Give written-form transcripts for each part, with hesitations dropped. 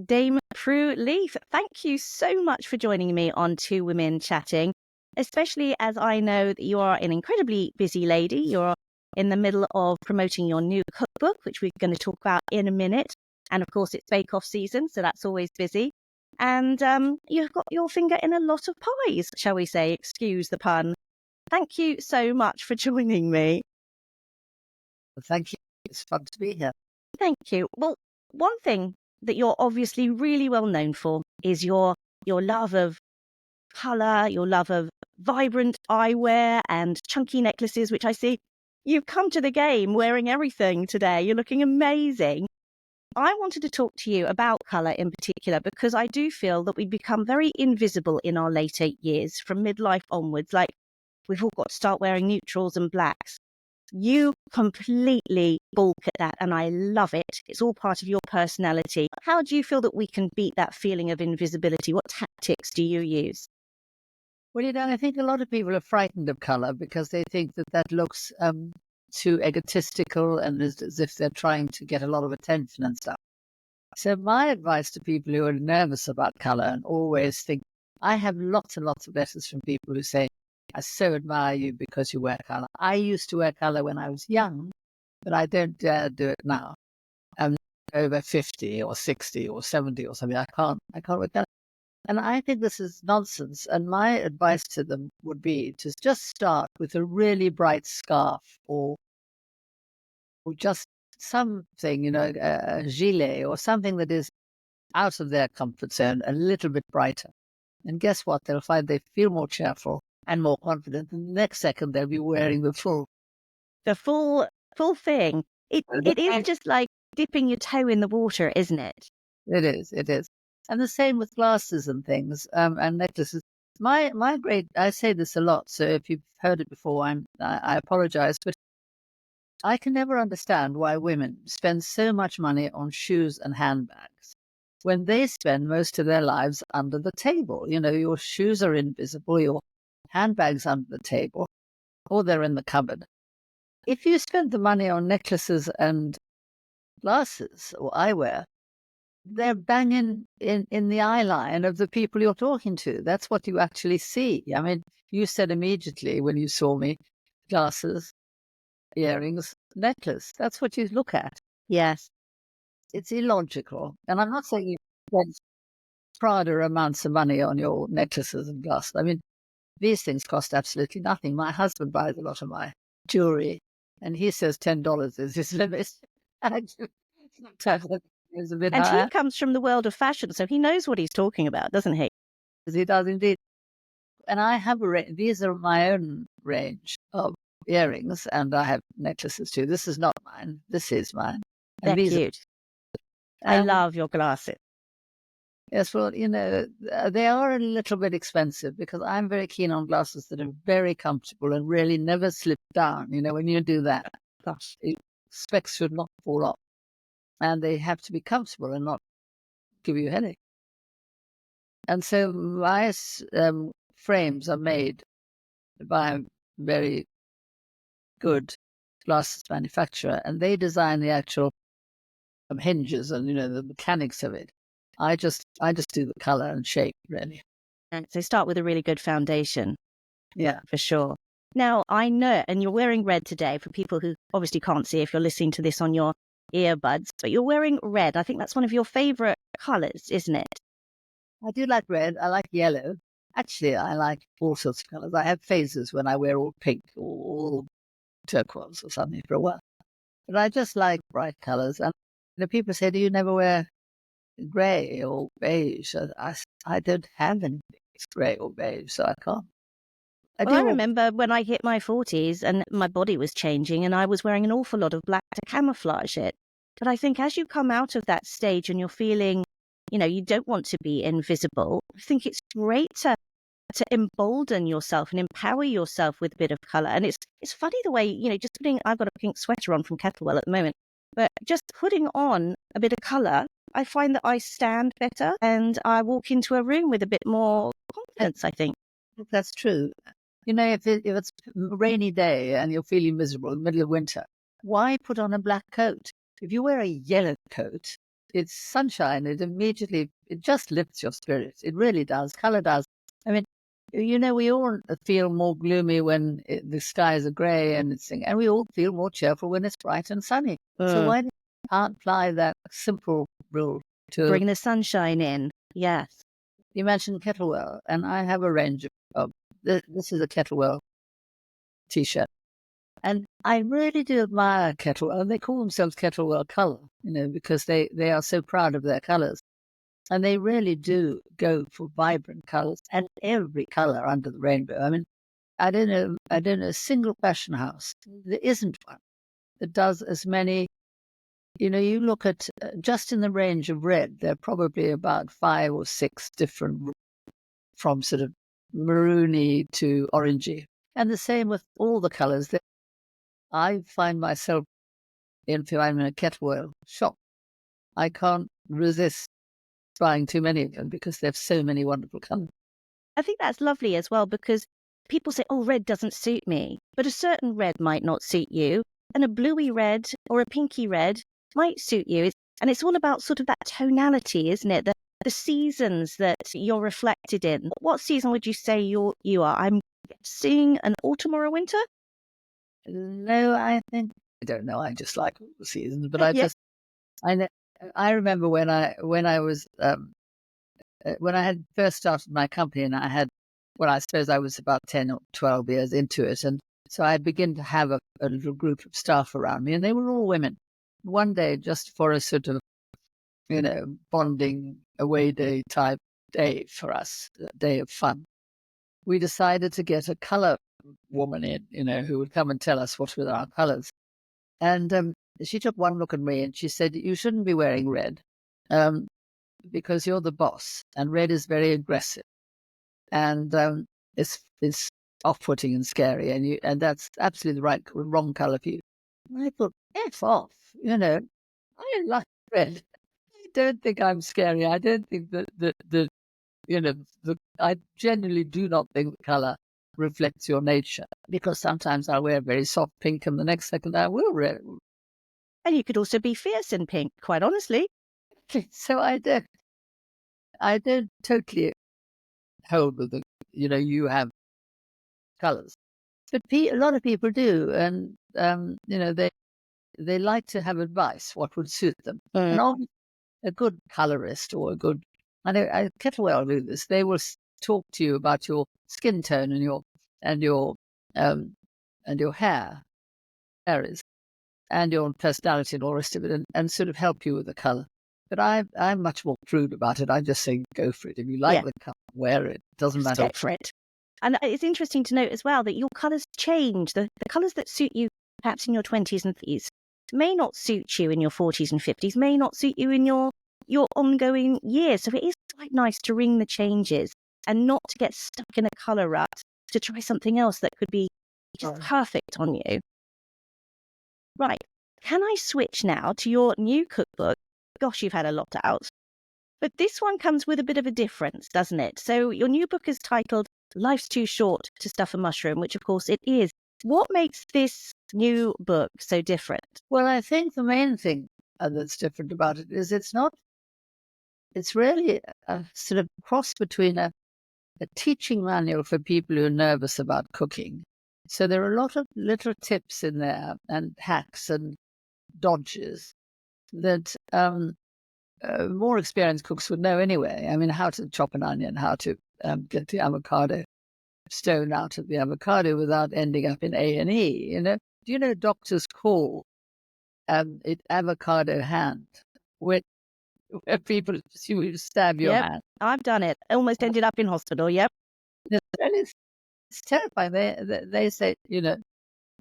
Dame Prue Leith. Thank you so much for joining me on Two Women Chatting, especially as I know that you are an incredibly busy lady. You're in the middle of promoting your new cookbook, which we're going to talk about in a minute. And of course, it's bake-off season, so that's always busy. And you've got your finger in a lot of pies, shall we say, excuse the pun. Thank you so much for joining me. Thank you. It's fun to be here. Thank you. Well, one thing that you're obviously really well known for is your love of colour, your love of vibrant eyewear and chunky necklaces, which I see you've come to the game wearing everything today. You're looking amazing. I wanted to talk to you about colour in particular because I do feel that we become very invisible in our later years from midlife onwards. Like we've all got to start wearing neutrals and blacks. You completely balk at that, and I love it. It's all part of your personality. How do you feel that we can beat that feeling of invisibility? What tactics do you use? Well, I think a lot of people are frightened of colour because they think that looks too egotistical and as if they're trying to get a lot of attention and stuff. So my advice to people who are nervous about colour and always think, I have lots and lots of letters from people who say, I so admire you because you wear colour. I used to wear colour when I was young, but I don't dare do it now. I'm over 50 or 60 or 70 or something. I can't wear colour. And I think this is nonsense. And my advice to them would be to just start with a really bright scarf or just something, a gilet or something that is out of their comfort zone, a little bit brighter. And guess what? They'll find they feel more cheerful and more confident. And the next second, they'll be wearing the full thing. It is just like dipping your toe in the water, isn't it? It is. And the same with glasses and things and necklaces. I say this a lot, so if you've heard it before, I apologize, but I can never understand why women spend so much money on shoes and handbags when they spend most of their lives under the table. Your shoes are invisible, your handbags under the table, or they're in the cupboard. If you spend the money on necklaces and glasses or eyewear, they're banging in the eye line of the people you're talking to. That's what you actually see. I mean, you said immediately when you saw me, glasses, earrings, necklace. That's what you look at. Yes. It's illogical. And I'm not saying you spend Prada amounts of money on your necklaces and glasses. I mean, these things cost absolutely nothing. My husband buys a lot of my jewelry, and he says $10 is his limit. Is a bit And higher. he comes from the world of fashion, so he knows what he's talking about, doesn't he? He does indeed. And I have these are my own range of earrings, and I have necklaces too. This is not mine. This is mine. They're cute. I love your glasses. Yes, well, they are a little bit expensive because I'm very keen on glasses that are very comfortable and really never slip down. When you do that, gosh, specs should not fall off. And they have to be comfortable and not give you a headache. And so my frames are made by a very good glasses manufacturer, and they design the actual hinges and the mechanics of it. I just do the color and shape, really. And so start with a really good foundation. Yeah, for sure. Now I know, and you're wearing red today. For people who obviously can't see if you're listening to this on your earbuds, but you're wearing red. I think that's one of your favorite colors, isn't it? I do like red. I like yellow. Actually, I like all sorts of colors. I have phases when I wear all pink or all turquoise or something for a while. But I just like bright colors. And people say, do you never wear gray or beige? I don't have anything gray or beige, so I can't. I remember when I hit my 40s and my body was changing and I was wearing an awful lot of black to camouflage it. But I think as you come out of that stage and you're feeling, you don't want to be invisible, I think it's great to embolden yourself and empower yourself with a bit of colour. And it's funny the way, just I've got a pink sweater on from Kettlewell at the moment, but just putting on a bit of colour, I find that I stand better and I walk into a room with a bit more confidence, I think. That's true. If it's a rainy day and you're feeling miserable in the middle of winter, why put on a black coat? If you wear a yellow coat, it's sunshine. It just lifts your spirits. It really does. Color does. I mean, we all feel more gloomy when the skies are grey and we all feel more cheerful when it's bright and sunny. So why can't apply that simple rule to bring the sunshine in? Yes. You mentioned Kettlewell, and I have a range of this is a Kettlewell t-shirt. And I really do admire Kettlewell. They call themselves Kettlewell Colour, because they are so proud of their colours. And they really do go for vibrant colours and every colour under the rainbow. I mean, I don't know a single fashion house. There isn't one that does as many. You look at just in the range of red, there are probably about 5 or 6 different, from sort of maroony to orangey. And the same with all the colours. I find myself, if I'm in a Kettlewell shop, I can't resist buying too many of them because they have so many wonderful colours. I think that's lovely as well, because people say, oh, red doesn't suit me, but a certain red might not suit you, and a bluey red or a pinky red might suit you. And it's all about sort of that tonality, isn't it? The seasons that you're reflected in. What season would you say you are? I'm seeing an autumn or a winter? No, I don't know. I just like all the seasons, but I remember when I was when I had first started my company, and I suppose I was about 10 or 12 years into it, and so I began to have a little group of staff around me, and they were all women. One day, just for a sort of bonding away day type day for us, a day of fun, we decided to get a colour woman in, who would come and tell us what were our colours. And she took one look at me and she said, "You shouldn't be wearing red because you're the boss, and red is very aggressive, and it's off-putting and scary, and that's absolutely the wrong colour for you." And I thought, F off, I like red. I don't think I'm scary. I don't think I genuinely do not think the colour reflects your nature, because sometimes I wear very soft pink and the next second I will wear. And you could also be fierce in pink, quite honestly. So I don't totally hold with you have colours, but a lot of people do, and they like to have advice what would suit them. And often a good colorist or I know Kettlewell do this. They will talk to you about your skin tone and your hair areas and your personality and all the rest of it, and sort of help you with the color. But I'm much more crude about it. I just say go for it. If you like the color, wear it. It doesn't matter. Step for it. And it's interesting to note as well that your colors change. The colors that suit you perhaps in your 20s and 30s may not suit you in your 40s and 50s, may not suit you in your ongoing years. So it is quite nice to ring the changes and not to get stuck in a color rut, to try something else that could be just perfect on you. Right. Can I switch now to your new cookbook? Gosh, you've had a lot out. But this one comes with a bit of a difference, doesn't it? So your new book is titled Life's Too Short to Stuff a Mushroom, which of course it is. What makes this new book so different? Well, I think the main thing that's different about it is it's really a sort of cross between a teaching manual for people who are nervous about cooking. So there are a lot of little tips in there and hacks and dodges that more experienced cooks would know anyway. I mean, how to chop an onion, how to get the avocado stone out of the avocado without ending up in A&E. Do you know doctors call it avocado hand, where people you stab your hand? I've done it. Almost ended up in hospital. Yep. And it's terrifying. They say,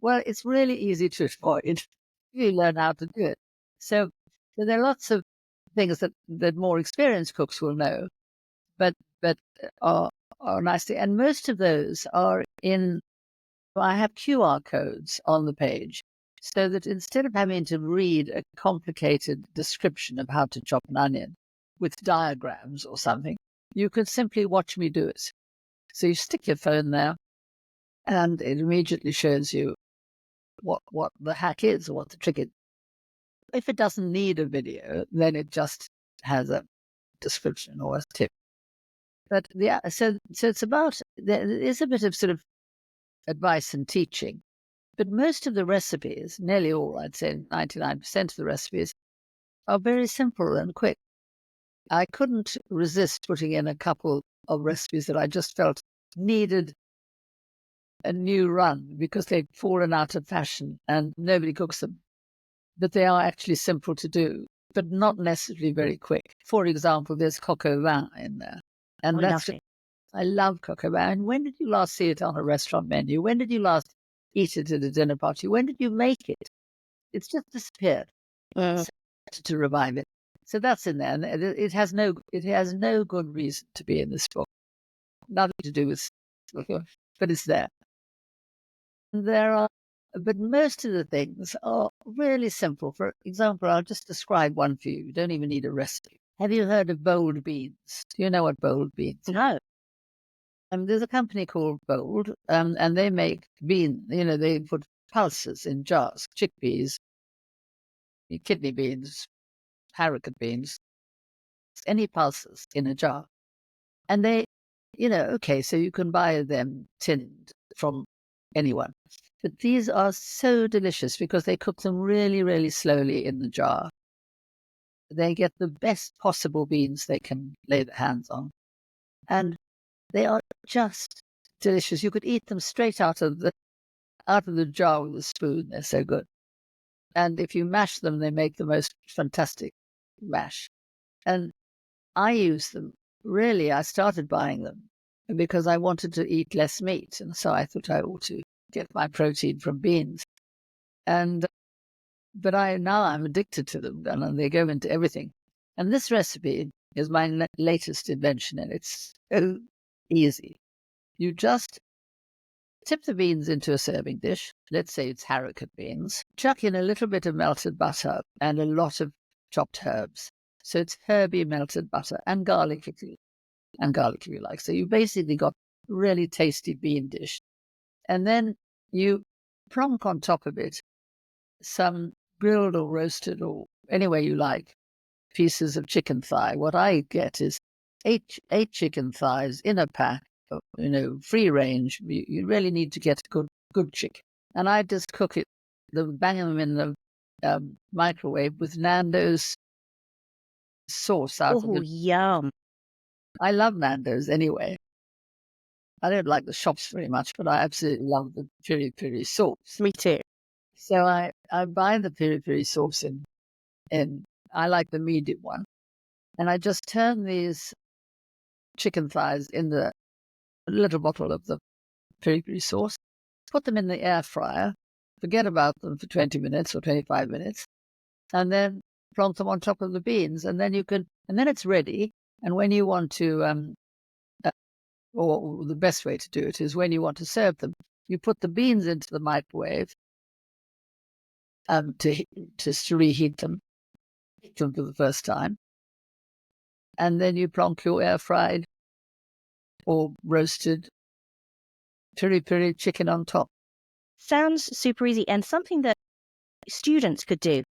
well, it's really easy to avoid if you learn how to do it. So there are lots of things that more experienced cooks will know, but are nicely. And most of those are I have QR codes on the page, so that instead of having to read a complicated description of how to chop an onion with diagrams or something, you can simply watch me do it. So you stick your phone there, and it immediately shows you what the hack is or what the trick is. If it doesn't need a video, then it just has a description or a tip. But yeah, so it's about, there is a bit of sort of advice and teaching, but most of the recipes, nearly all, I'd say 99% of the recipes, are very simple and quick. I couldn't resist putting in a couple of recipes that I just felt needed a new run because they've fallen out of fashion and nobody cooks them. But they are actually simple to do, but not necessarily very quick. For example, there's coq au vin in there. And Oh, that's, lovely. I love coq au vin. And when did you last see it on a restaurant menu? When did you last eat it at a dinner party? When did you make it? It's just disappeared. Mm. So to revive it. So that's in there. And it has no good reason to be in this book. Nothing to do with, but it's there. There are, but most of the things are really simple. For example, I'll just describe one for you. You don't even need a recipe. Have you heard of bold beans? Do you know what bold beans are? No. There's a company called Bold, and they make they put pulses in jars, chickpeas, kidney beans, haricot beans, any pulses in a jar. And they, okay, so you can buy them tinned from anyone. But these are so delicious because they cook them really, really slowly in the jar. They get the best possible beans they can lay their hands on. And they are just delicious. You could eat them straight out of the jar with a spoon. They're so good. And if you mash them, they make the most fantastic mash. And I use them. Really, I started buying them because I wanted to eat less meat. And so I thought I ought to get my protein from beans. But I'm addicted to them, and they go into everything. And this recipe is my latest invention, and it's so easy. You just tip the beans into a serving dish. Let's say it's haricot beans. Chuck in a little bit of melted butter and a lot of chopped herbs. So it's herby melted butter and garlic if you like. So you basically got really tasty bean dish. And then you plonk on top of it some grilled or roasted or any way you like pieces of chicken thigh. What I get is eight chicken thighs in a pack, free range. You really need to get good chicken. And I just cook it, bang them in the microwave with Nando's sauce out of Oh, it. yum. I love Nando's anyway. I don't like the shops very much, but I absolutely love the piri piri sauce. Me too. So I buy the piri piri sauce in I like the medium one. And I just turn these chicken thighs in the little bottle of the piri piri sauce, put them in the air fryer, forget about them for 20 minutes or 25 minutes, and then plonk them on top of the beans. And then then it's ready. And when you want to, or the best way to do it is when you want to serve them, you put the beans into the microwave to reheat them for the first time. And then you plonk your air fried or roasted piri piri chicken on top. Sounds super easy and something that students could do.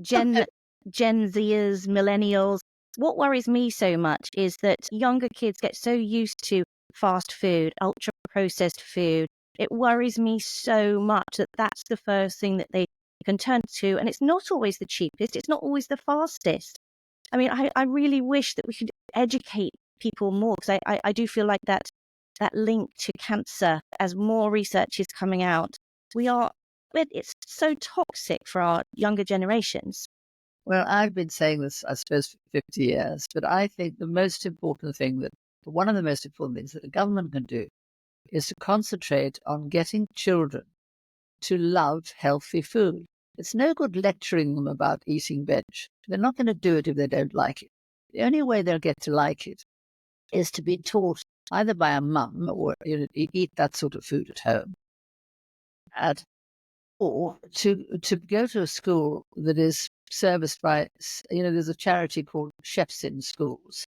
Gen Zers, millennials. What worries me so much is that younger kids get so used to fast food, ultra processed food. It worries me so much that that's the first thing that they can turn to. And it's not always the cheapest. It's not always the fastest. I mean, I really wish that we could educate people more because I do feel like that link to cancer, as more research is coming out, it's so toxic for our younger generations. Well, I've been saying this, I suppose, for 50 years, but I think one of the most important things that the government can do is to concentrate on getting children to love healthy food. It's no good lecturing them about eating veg. They're not going to do it if they don't like it. The only way they'll get to like it is to be taught either by a mum or eat that sort of food at home, or to go to a school that is serviced by, there's a charity called Chefs in Schools,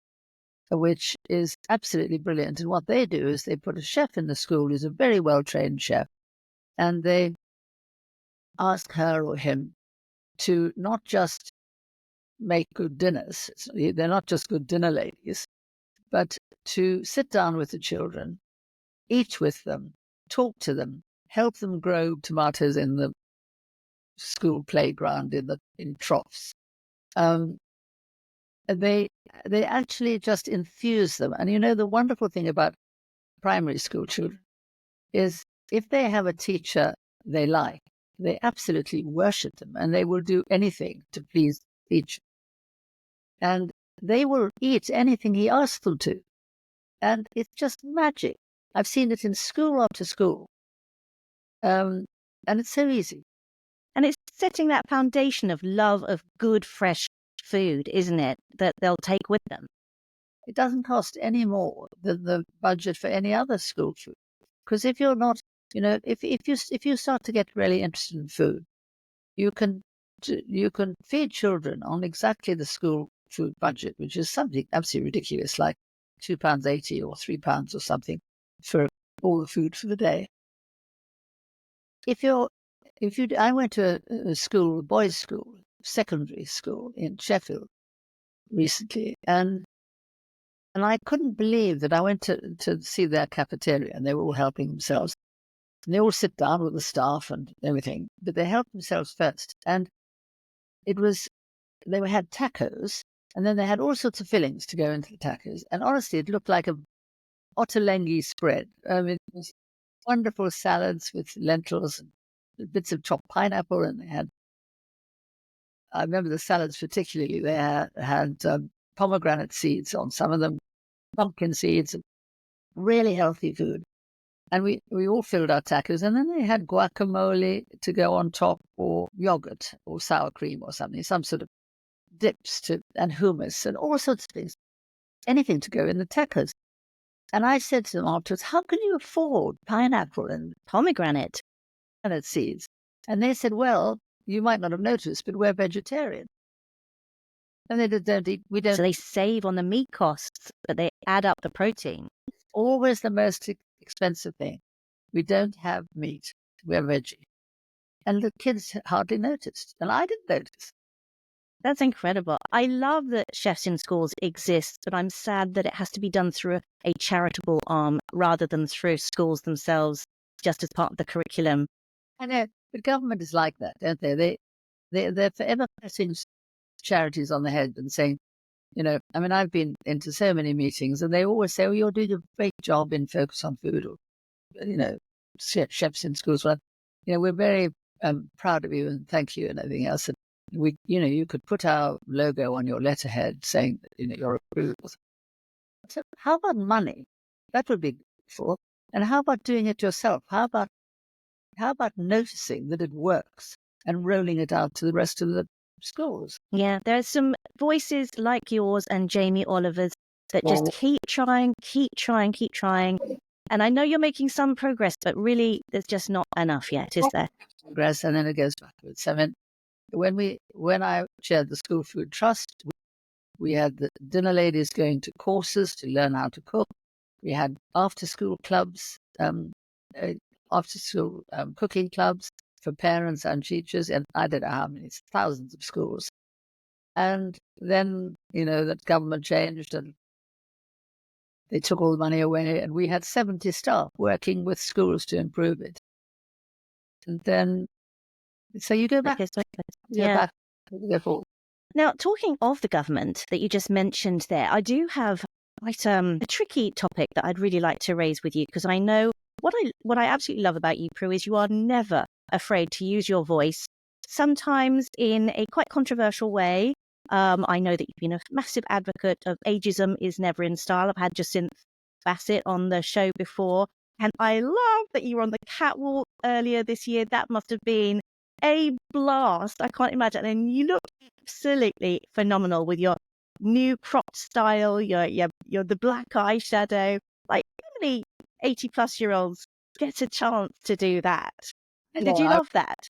which is absolutely brilliant. And what they do is they put a chef in the school who's a very well-trained chef, and they ask her or him to not just make good dinners. They're not just good dinner ladies, but to sit down with the children, eat with them, talk to them, help them grow tomatoes in the school playground in troughs. They actually just infuse them. And the wonderful thing about primary school children is if they have a teacher they like, they absolutely worship them and they will do anything to please the teacher. And they will eat anything he asks them to. And it's just magic. I've seen it in school after school. And it's so easy. And it's setting that foundation of love of good, fresh food, isn't it, that they'll take with them? It doesn't cost any more than the budget for any other school food. Because if you're not, if you start to get really interested in food, you can feed children on exactly the school food budget, which is something absolutely ridiculous, like £2.80 or £3 or something for all the food for the day. I went to a school, a boys' school, secondary school in Sheffield recently, and I couldn't believe that I went to see their cafeteria, and they were all helping themselves. And they all sit down with the staff and everything, but they helped themselves first. And they had tacos, and then they had all sorts of fillings to go into the tacos. And honestly, it looked like a ottolenghi spread. I mean, it was wonderful salads with lentils and bits of chopped pineapple, and I remember the salads particularly, they had pomegranate seeds on some of them, pumpkin seeds, really healthy food. And we all filled our tacos, and then they had guacamole to go on top, or yogurt or sour cream or something, some sort of dips and hummus and all sorts of things, anything to go in the tacos. And I said to them afterwards, how can you afford pineapple and Pomegranate seeds? And they said, well, you might not have noticed, but we're vegetarian. And they don't eat, we don't. So they save on the meat costs, but they add up the protein. Always the most expensive thing. We don't have meat. We're veggie. And the kids hardly noticed. And I didn't notice. That's incredible. I love that Chefs in Schools exists, but I'm sad that it has to be done through a charitable arm rather than through schools themselves, just as part of the curriculum. I know, but government is like that, don't they? They're forever patting charities on the head and saying, I mean, I've been into so many meetings and they always say, oh, you're doing a great job in Focus on Food, or, Chefs in Schools. Well, we're very proud of you and thank you and everything else. And you could put our logo on your letterhead saying that, you're approved. So how about money? That would be good. And how about doing it yourself? How about noticing that it works and rolling it out to the rest of the schools? Yeah, there's some voices like yours and Jamie Oliver's that just keep trying. And I know you're making some progress, but really there's just not enough yet, is there? Progress, and then it goes backwards. I mean, when I chaired the School Food Trust, we had the dinner ladies going to courses to learn how to cook. We had after-school clubs, after-school cooking clubs for parents and teachers, and I don't know how many, thousands of schools. And then, that government changed and they took all the money away, and we had 70 staff working with schools to improve it. And then, so you go back. Yeah. You go forward. Now, talking of the government that you just mentioned there, I do have quite a tricky topic that I'd really like to raise with you, because I know what I absolutely love about you, Prue, is you are never afraid to use your voice, sometimes in a quite controversial way. I know that you've been a massive advocate of ageism is never in style. I've had Jacinth Bassett on the show before, and I love that you were on the catwalk earlier this year. That must have been a blast. I can't imagine. And you look absolutely phenomenal with your new cropped style, your the black eyeshadow. Like, how many 80-plus-year-olds get a chance to do that? And did you love that?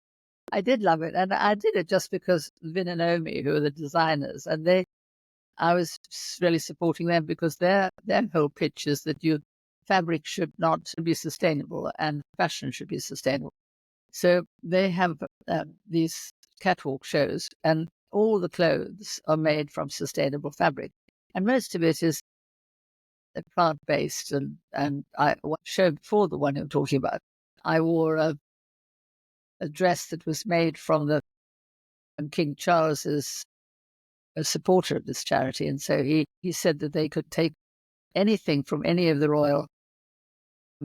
I did love it, and I did it just because Vin and Naomi, who are the designers, and I was really supporting them because their whole pitch is that fabric should be sustainable and fashion should be sustainable. So they have these catwalk shows, and all the clothes are made from sustainable fabric, and most of it is plant-based. And I showed before the one you're talking about, I wore a dress that was made from King Charles is a supporter of this charity, and so he said that they could take anything from any of the royal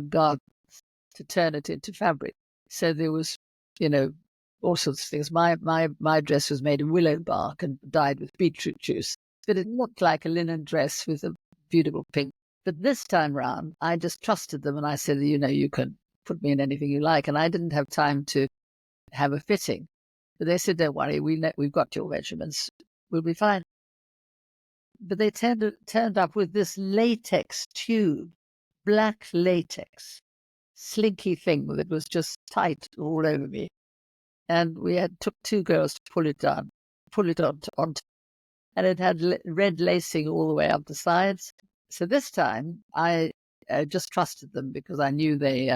gardens to turn it into fabric. So there was, all sorts of things. My dress was made of willow bark and dyed with beetroot juice, but it looked like a linen dress with a beautiful pink. But this time round, I just trusted them, and I said, you can put me in anything you like, and I didn't have time to have a fitting. But they said, don't worry, we've got your measurements. We'll be fine. But they turned up with this latex tube, black latex, slinky thing that was just tight all over me. And we took two girls to pull it on, and it had red lacing all the way up the sides. So this time I just trusted them because I knew they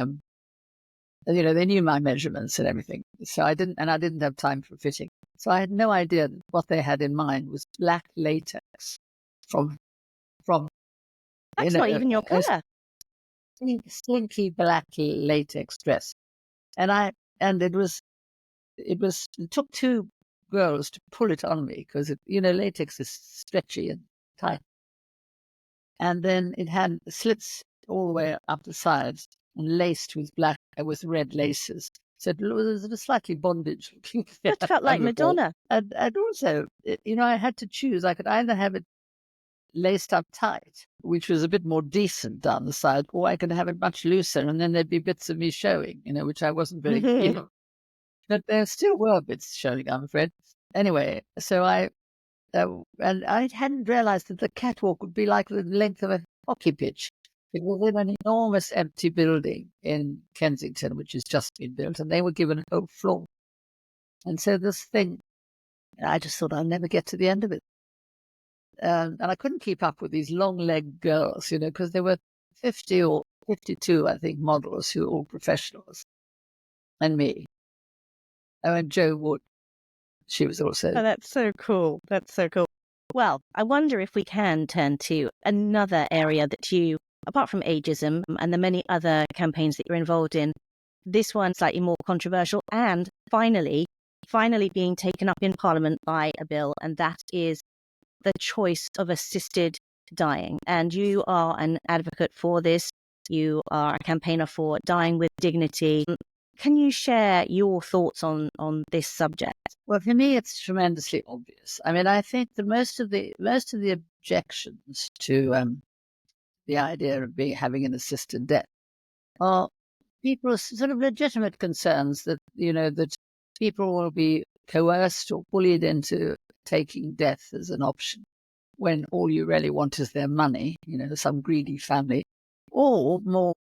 knew my measurements and everything. So I didn't have time for fitting. So I had no idea that what they had in mind was black latex from That's not even your colour. Slinky black latex dress. And it took two girls to pull it on me because latex is stretchy and tight. And then it had slits all the way up the sides and laced with red laces. So it was a slightly bondage. Just felt like Madonna. And also, I had to choose. I could either have it laced up tight, which was a bit more decent down the side, or I could have it much looser, and then there'd be bits of me showing, which I wasn't very keen on. But there still were bits showing, I'm afraid. Anyway, so and I hadn't realized that the catwalk would be like the length of a hockey pitch. It was in an enormous empty building in Kensington, which has just been built, and they were given a whole floor. And so this thing, I just thought I'll never get to the end of it. And I couldn't keep up with these long-legged girls, because there were 50 or 52, I think, models who were all professionals, and me. Oh, and Jo Wood. She was also... Oh, that's so cool. That's so cool. Well, I wonder if we can turn to another area that you, apart from ageism and the many other campaigns that you're involved in, this one slightly more controversial and finally being taken up in Parliament by a bill, and that is the choice of assisted dying. And you are an advocate for this. You are a campaigner for dying with dignity. Can you share your thoughts on this subject? Well, for me, it's tremendously obvious. I mean, I think that most of the objections to the idea of having an assisted death are people's sort of legitimate concerns that that people will be coerced or bullied into taking death as an option when all you really want is their money. Some greedy family, or more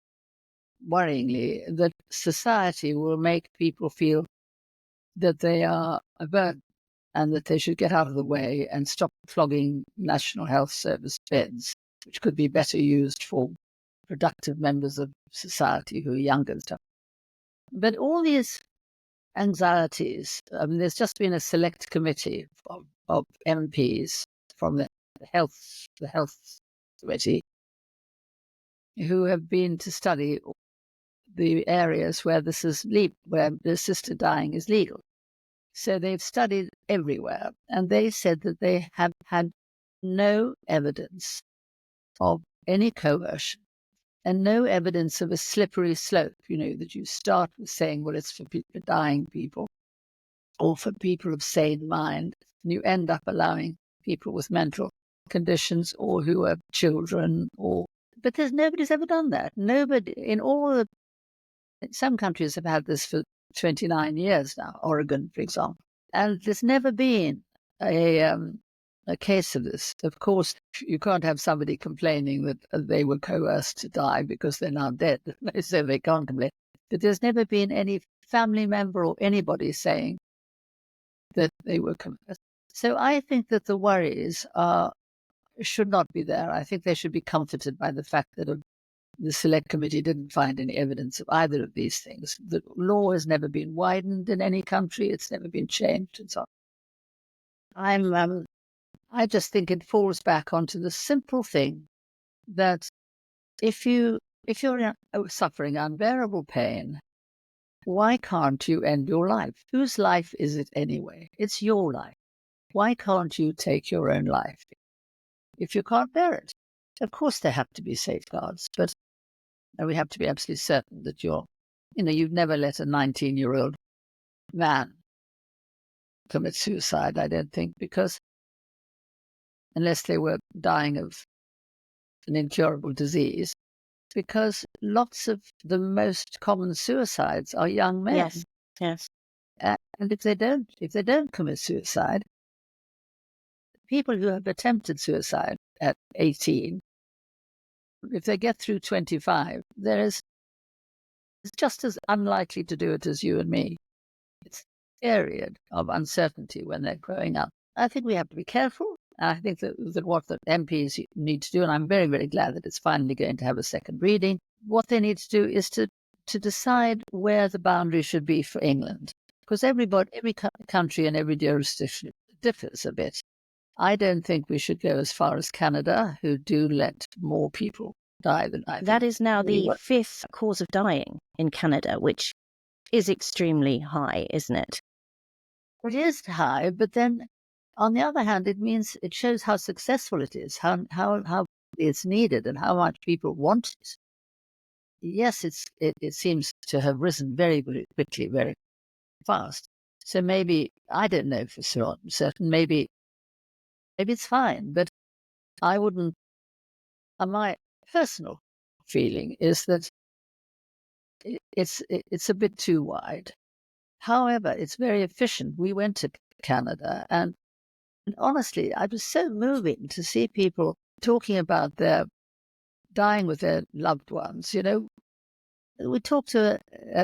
worryingly, that society will make people feel that they are a burden and that they should get out of the way and stop flogging National Health Service beds, which could be better used for productive members of society who are younger and stuff. But all these anxieties, there's just been a select committee of MPs from the health committee who have been to study the areas where where the assisted dying is legal. So they've studied everywhere, and they said that they have had no evidence of any coercion and no evidence of a slippery slope, that you start with saying, well, it's for dying people or for people of sane mind, and you end up allowing people with mental conditions or who are children but nobody's ever done that. Nobody some countries have had this for 29 years now, Oregon, for example, and there's never been a case of this. Of course, you can't have somebody complaining that they were coerced to die because they're now dead, so they can't complain. But there's never been any family member or anybody saying that they were coerced. So I think that the worries should not be there. I think they should be comforted by the fact that the select committee didn't find any evidence of either of these things. The law has never been widened in any country. It's never been changed and so on. I just think it falls back onto the simple thing that if you're suffering unbearable pain, why can't you end your life? Whose life is it anyway? It's your life. Why can't you take your own life if you can't bear it? Of course, there have to be safeguards, but we have to be absolutely certain that you'd never let a 19-year-old man commit suicide, I don't think, because unless they were dying of an incurable disease, because lots of the most common suicides are young men. Yes, yes. And if they don't commit suicide, people who have attempted suicide at 18, if they get through 25, it's just as unlikely to do it as you and me. It's a period of uncertainty when they're growing up. I think we have to be careful. I think that what the MPs need to do, and I'm very, very glad that it's finally going to have a second reading, what they need to do is to decide where the boundary should be for England. Because every country and every jurisdiction differs a bit. I don't think we should go as far as Canada, who do let more people die than I think. That is now the 5th cause of dying in Canada, which is extremely high, isn't it? It is high, but then on the other hand, it shows how successful it is, how it's needed, and how much people want it. Yes, it seems to have risen very, very quickly, very fast. So maybe, I don't know for certain, maybe it's fine, but I wouldn't. My personal feeling is that it's a bit too wide. However, it's very efficient. We went to Canada, and honestly, it was so moving to see people talking about their dying with their loved ones. We talked to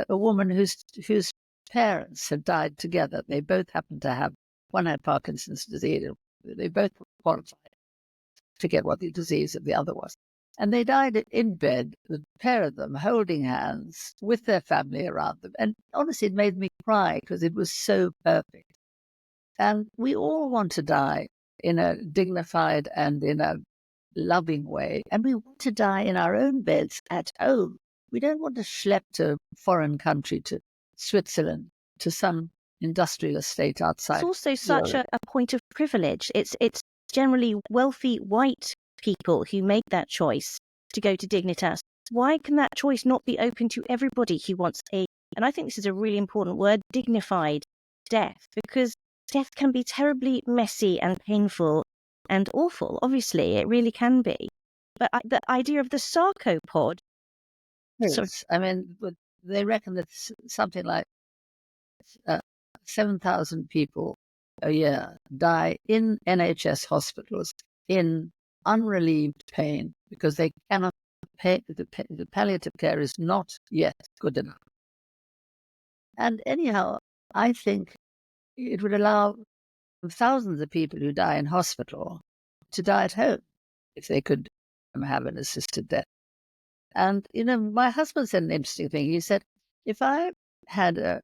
a woman whose parents had died together. They both happened to have, one had Parkinson's disease. They both qualified. Forget what the disease of the other was. And they died in bed, the pair of them holding hands with their family around them. And honestly, it made me cry because it was so perfect. And we all want to die in a dignified and in a loving way. And we want to die in our own beds at home. We don't want to schlep to a foreign country, to Switzerland, to some industrial estate outside. It's also such a point of privilege. It's generally wealthy white people who make that choice to go to Dignitas. Why can that choice not be open to everybody who wants and I think this is a really important word, dignified death, because death can be terribly messy and painful and awful. Obviously, it really can be. But the idea of the sarcopod. Yes. I mean, they reckon that something like 7,000 people a year die in NHS hospitals in unrelieved pain because they cannot pay. The palliative care is not yet good enough. And anyhow, I think it would allow thousands of people who die in hospital to die at home if they could have an assisted death. And, my husband said an interesting thing. He said, if I had a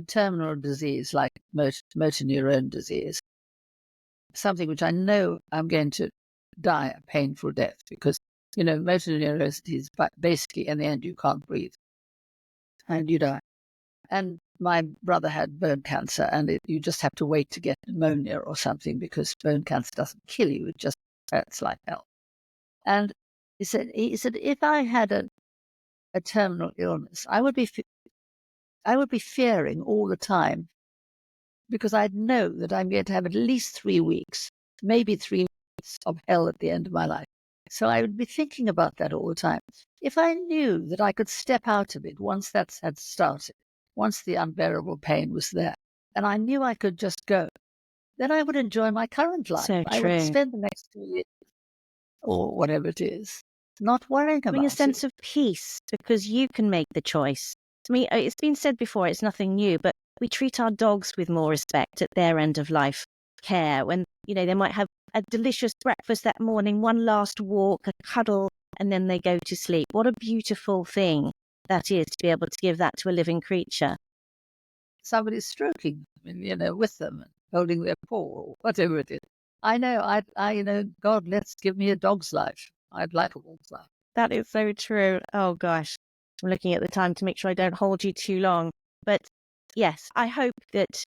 terminal disease like motor neuron disease, something which I know I'm going to die a painful death because, motor neuron disease, basically in the end you can't breathe and you die. And my brother had bone cancer, and you just have to wait to get pneumonia or something because bone cancer doesn't kill you; it just hurts like hell. And he said, if I had a terminal illness, I would be fearing all the time because I'd know that I'm going to have at least 3 weeks, maybe 3 weeks of hell at the end of my life. So I would be thinking about that all the time. If I knew that I could step out of it once that had started, once the unbearable pain was there, and I knew I could just go, then I would enjoy my current life. So I would spend the next 2 years or whatever it is, not worrying about having a sense of peace because you can make the choice. I mean, it's been said before, it's nothing new, but we treat our dogs with more respect at their end of life care when, they might have a delicious breakfast that morning, one last walk, a cuddle, and then they go to sleep. What a beautiful thing that is to be able to give that to a living creature. Somebody's stroking, with them. holding their paw or whatever it is. I know, God, let's give me a dog's life. I'd like a dog's life. That is so true. Oh gosh, I'm looking at the time to make sure I don't hold you too long. But yes, I hope that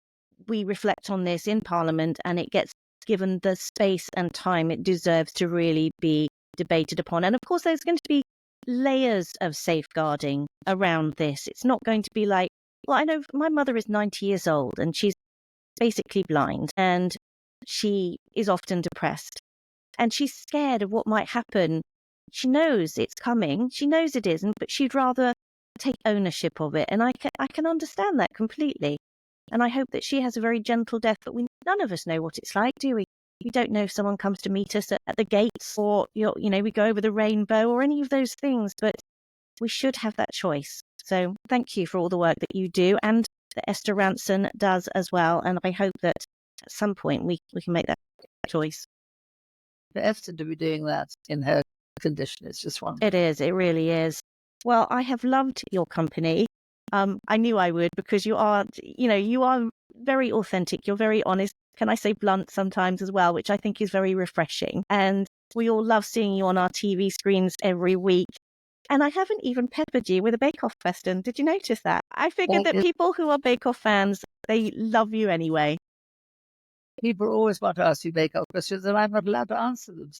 we reflect on this in Parliament and it gets given the space and time it deserves to really be debated upon. And of course, there's going to be layers of safeguarding around this. It's not going to be like, well, I know my mother is 90 years old and she's basically blind and she is often depressed and she's scared of what might happen. She knows it's coming. She knows it isn't, but she'd rather take ownership of it. And I can understand that completely. And I hope that she has a very gentle death, but none of us know what it's like, do we? We don't know if someone comes to meet us at the gates or, we go over the rainbow or any of those things, but we should have that choice. So thank you for all the work that you do and that Esther Ranson does as well. And I hope that at some point we can make that choice. For Esther to be doing that in her condition is just wonderful. It is. It really is. Well, I have loved your company. I knew I would because you are very authentic. You're very honest. Can I say blunt sometimes as well, which I think is very refreshing. And we all love seeing you on our TV screens every week. And I haven't even peppered you with a Bake Off question. Did you notice that? I figured that people who are Bake Off fans, they love you anyway. People always want to ask you Bake Off questions and I'm not allowed to answer them.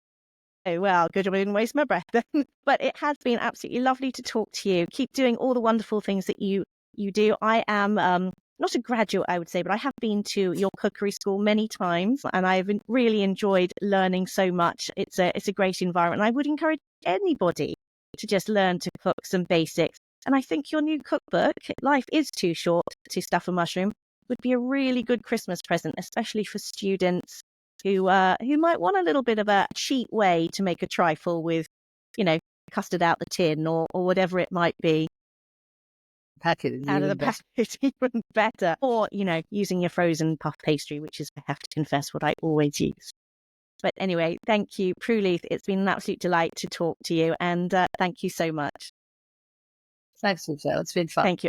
Oh, well, good job I didn't waste my breath then. But it has been absolutely lovely to talk to you. Keep doing all the wonderful things that you do. I am not a graduate, I would say, but I have been to your cookery school many times and I've really enjoyed learning so much. It's a great environment. And I would encourage anybody to just learn to cook some basics. And I think your new cookbook, Life is Too Short to Stuff a Mushroom, would be a really good Christmas present, especially for students who might want a little bit of a cheap way to make a trifle with, custard out the tin or whatever it might be. Packet Out of the packet, even better. Or, using your frozen puff pastry, which is, I have to confess, what I always use. But anyway, thank you, Prue Leith. It's been an absolute delight to talk to you and thank you so much. Thanks, Michelle. It's been fun. Thank you.